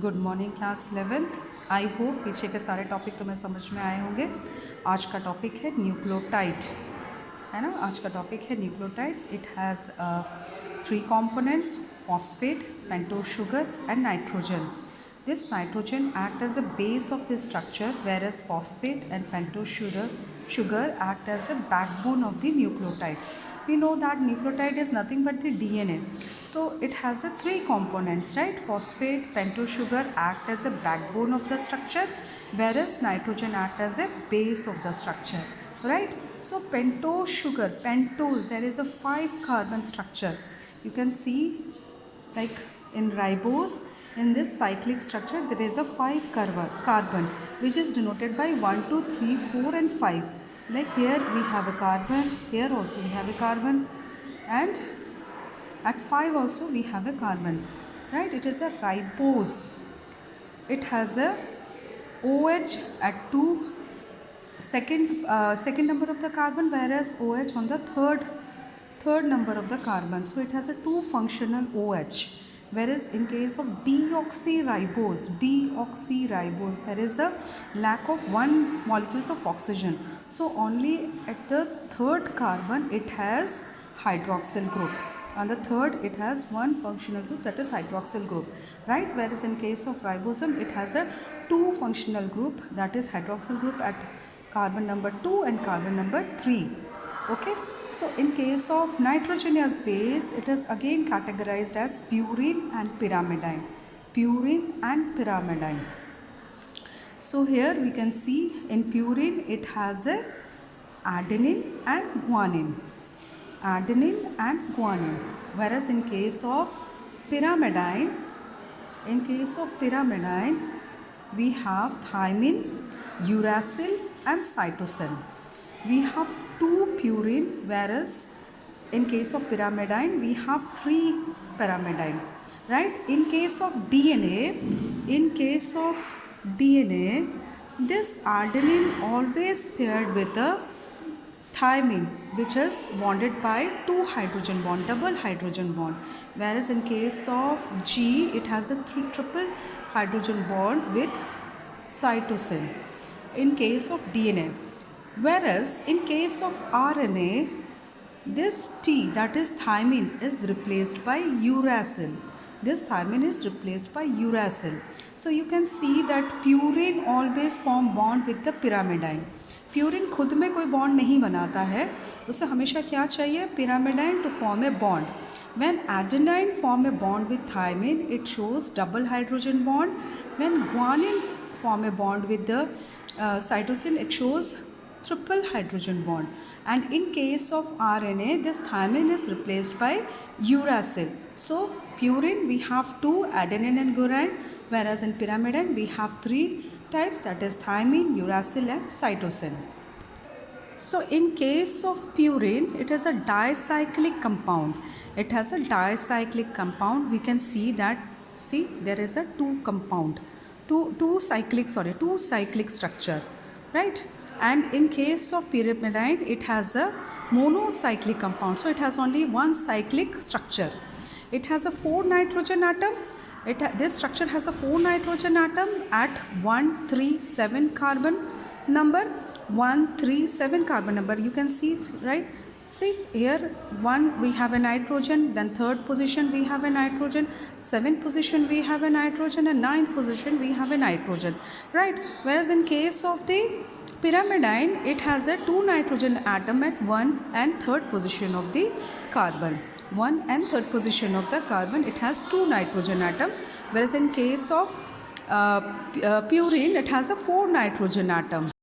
Good morning class 11th। I hope पीछे के सारे टॉपिक तुम्हें समझ में आए होंगे। आज का टॉपिक है न्यूक्लियोटाइड, है ना। आज का टॉपिक है nucleotides. It has 3 components: phosphate, pentose sugar and nitrogen. This nitrogen act as a base of this structure, whereas phosphate and pentose sugar act as a backbone of the nucleotide. We know that nucleotide is nothing but the DNA. So it has a 3 components, right? Phosphate, pentose sugar act as a backbone of the structure, whereas nitrogen act as a base of the structure, right? So pentose sugar, pentose, there is a 5 carbon structure. You can see like in ribose, in this cyclic structure there is a 5 carbon which is denoted by 1, 2, 3, 4 and 5. Like here we have a carbon, here also we have a carbon, and at 5 also we have a carbon, right? It is a ribose. It has a OH at 2 second number of the carbon, whereas OH on the third number of the carbon. So it has a 2 functional OH. Whereas in case of deoxyribose, there is a lack of 1 molecules of oxygen. So only at the 3rd carbon it has hydroxyl group. On the 3rd it has 1 functional group, that is hydroxyl group, right? Whereas in case of ribosome it has a 2 functional group, that is hydroxyl group at carbon number 2 and carbon number 3. Okay. So in case of nitrogenous base, it is again categorized as purine and pyrimidine. Purine and pyrimidine. So here we can see in purine it has a adenine and guanine. Adenine and guanine. Whereas in case of pyrimidine, we have thymine, uracil and cytosine. We have 2 purine, whereas in case of pyrimidine we have 3 pyrimidine, right? In case of DNA, this adenine always paired with a thymine, which is bonded by 2 hydrogen bond, double hydrogen bond, whereas in case of G it has a triple hydrogen bond with cytosine in case of DNA. Whereas in case of RNA, this T, that is thymine, is replaced by uracil. So you can see that purine always form bond with the pyrimidine. Purine खुद में कोई bond नहीं बनाता है, उसे हमेशा क्या चाहिए? pyrimidine to form a bond. When adenine form a bond with thymine, it shows double hydrogen bond. When guanine form a bond with the cytosine, it shows triple hydrogen bond. And in case of RNA, this thymine is replaced by uracil. So purine we have 2, adenine and guanine, whereas in pyrimidine we have 3 types, that is thymine, uracil and cytosine. So in case of purine, it is a dicyclic compound. We can see that, see, there is a 2 cyclic structure, right? And in case of pyrimidine, it has a monocyclic compound. So it has only 1 cyclic structure. It has a 4 nitrogen atom. This structure has a 4 nitrogen atom at 137 carbon number. 137 carbon number. You can see, right? See here, 1 we have a nitrogen, then 3rd position we have a nitrogen, 7th position we have a nitrogen, and 9th position we have a nitrogen, right? Whereas in case of the pyrimidine, it has a 2 nitrogen atom at 1 and 3rd position of the carbon. 1 and 3rd position of the carbon, it has 2 nitrogen atom, whereas in case of purine, it has a 4 nitrogen atom.